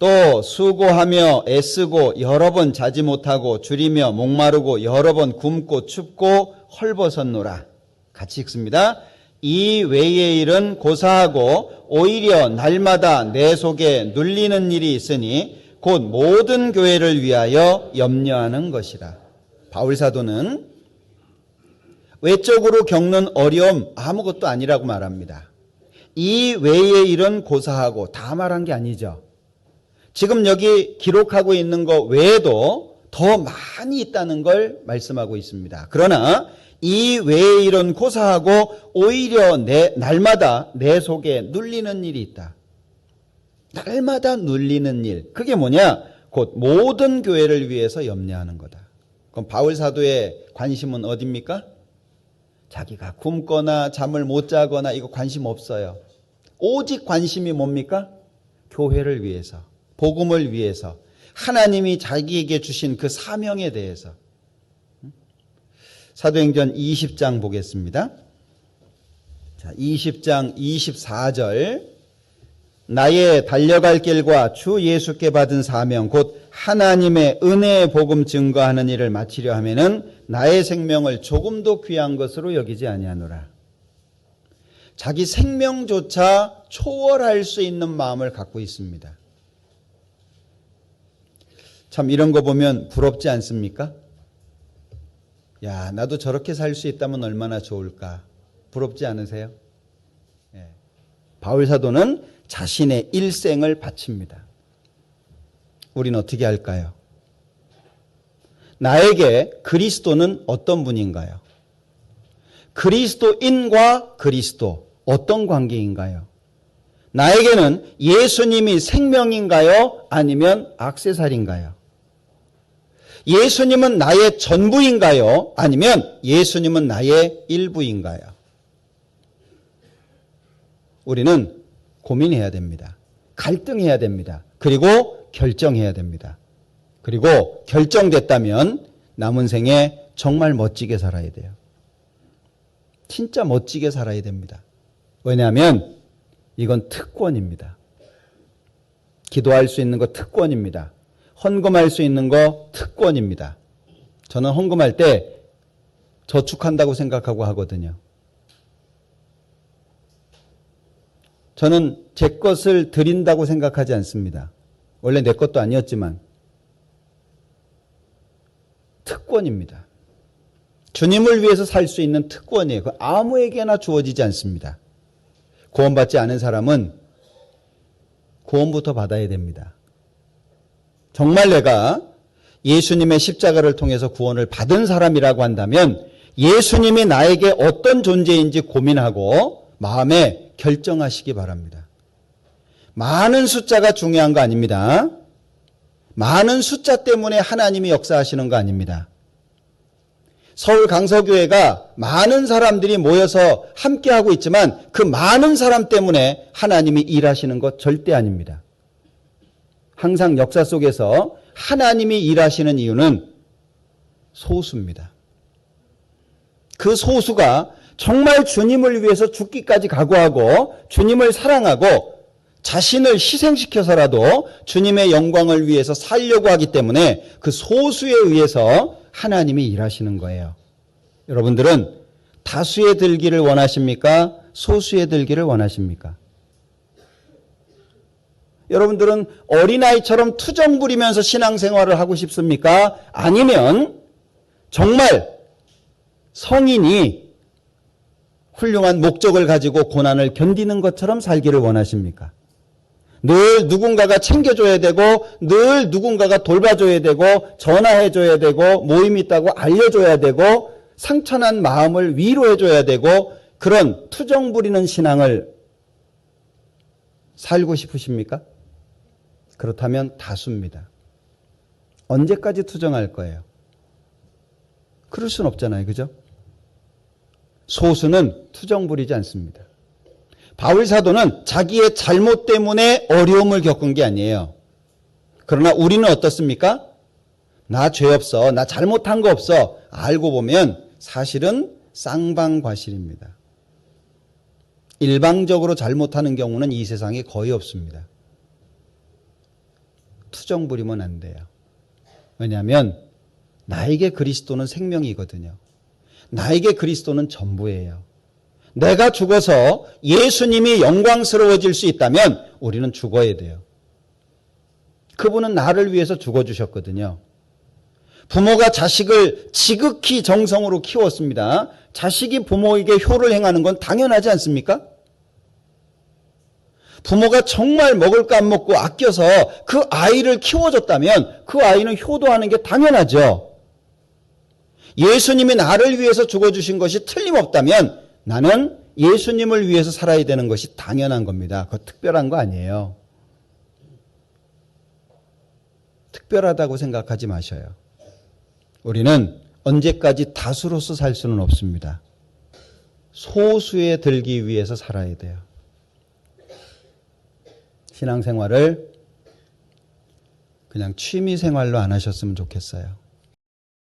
또 수고하며 애쓰고 여러 번 자지 못하고 줄이며 목마르고 여러 번 굶고 춥고 헐벗었노라. 같이 읽습니다. 이 외의 일은 고사하고 오히려 날마다 내 속에 눌리는 일이 있으니 곧 모든 교회를 위하여 염려하는 것이라. 바울 사도는 외적으로 겪는 어려움 아무것도 아니라고 말합니다. 이 외의 일은 고사하고 다 말한 게 아니죠. 지금 여기 기록하고 있는 것 외에도 더 많이 있다는 걸 말씀하고 있습니다. 그러나 이 외의 일은 고사하고 오히려 날마다 내 속에 눌리는 일이 있다. 날마다 눌리는 일. 그게 뭐냐? 곧 모든 교회를 위해서 염려하는 거다. 그럼 바울 사도의 관심은 어디입니까? 자기가 굶거나 잠을 못 자거나 이거 관심 없어요. 오직 관심이 뭡니까? 교회를 위해서, 복음을 위해서, 하나님이 자기에게 주신 그 사명에 대해서. 사도행전 20장 보겠습니다. 자, 20장 24절. 나의 달려갈 길과 주 예수께 받은 사명 곧 하나님의 은혜의 복음 증거하는 일을 마치려 하면은 나의 생명을 조금도 귀한 것으로 여기지 아니하노라. 자기 생명조차 초월할 수 있는 마음을 갖고 있습니다. 참 이런 거 보면 부럽지 않습니까? 야, 나도 저렇게 살 수 있다면 얼마나 좋을까? 부럽지 않으세요? 예. 바울 사도는 자신의 일생을 바칩니다. 우리는 어떻게 할까요? 나에게 그리스도는 어떤 분인가요? 그리스도인과 그리스도 어떤 관계인가요? 나에게는 예수님이 생명인가요? 아니면 액세서리인가요? 예수님은 나의 전부인가요? 아니면 예수님은 나의 일부인가요? 우리는 고민해야 됩니다. 갈등해야 됩니다. 그리고 결정해야 됩니다. 그리고 결정됐다면 남은 생에 정말 멋지게 살아야 돼요. 진짜 멋지게 살아야 됩니다. 왜냐하면 이건 특권입니다. 기도할 수 있는 거 특권입니다. 헌금할 수 있는 거 특권입니다. 저는 헌금할 때 저축한다고 생각하고 하거든요. 저는 제 것을 드린다고 생각하지 않습니다. 원래 내 것도 아니었지만 특권입니다. 주님을 위해서 살 수 있는 특권이에요. 아무에게나 주어지지 않습니다. 구원받지 않은 사람은 구원부터 받아야 됩니다. 정말 내가 예수님의 십자가를 통해서 구원을 받은 사람이라고 한다면 예수님이 나에게 어떤 존재인지 고민하고 마음에 결정하시기 바랍니다. 많은 숫자가 중요한 거 아닙니다. 많은 숫자 때문에 하나님이 역사하시는 거 아닙니다. 서울 강서교회가 많은 사람들이 모여서 함께하고 있지만 그 많은 사람 때문에 하나님이 일하시는 것 절대 아닙니다. 항상 역사 속에서 하나님이 일하시는 이유는 소수입니다. 그 소수가 정말 주님을 위해서 죽기까지 각오하고 주님을 사랑하고 자신을 희생시켜서라도 주님의 영광을 위해서 살려고 하기 때문에 그 소수에 의해서 하나님이 일하시는 거예요. 여러분들은 다수에 들기를 원하십니까? 소수에 들기를 원하십니까? 여러분들은 어린아이처럼 투정 부리면서 신앙생활을 하고 싶습니까? 아니면 정말 성인이 훌륭한 목적을 가지고 고난을 견디는 것처럼 살기를 원하십니까? 늘 누군가가 챙겨줘야 되고 늘 누군가가 돌봐줘야 되고 전화해줘야 되고 모임 있다고 알려줘야 되고 상처난 마음을 위로해줘야 되고 그런 투정 부리는 신앙을 살고 싶으십니까? 그렇다면 다수입니다. 언제까지 투정할 거예요? 그럴 순 없잖아요. 그죠? 소수는 투정 부리지 않습니다. 바울 사도는 자기의 잘못 때문에 어려움을 겪은 게 아니에요. 그러나 우리는 어떻습니까? 나 죄 없어. 나 잘못한 거 없어. 알고 보면 사실은 쌍방과실입니다. 일방적으로 잘못하는 경우는 이 세상에 거의 없습니다. 투정 부리면 안 돼요. 왜냐하면 나에게 그리스도는 생명이거든요. 나에게 그리스도는 전부예요. 내가 죽어서 예수님이 영광스러워질 수 있다면 우리는 죽어야 돼요. 그분은 나를 위해서 죽어주셨거든요. 부모가 자식을 지극히 정성으로 키웠습니다. 자식이 부모에게 효를 행하는 건 당연하지 않습니까? 부모가 정말 먹을 거 안 먹고 아껴서 그 아이를 키워줬다면 그 아이는 효도하는 게 당연하죠. 예수님이 나를 위해서 죽어주신 것이 틀림없다면 나는 예수님을 위해서 살아야 되는 것이 당연한 겁니다. 그거 특별한 거 아니에요. 특별하다고 생각하지 마셔요. 우리는 언제까지 다수로서 살 수는 없습니다. 소수에 들기 위해서 살아야 돼요. 신앙생활을 그냥 취미생활로 안 하셨으면 좋겠어요.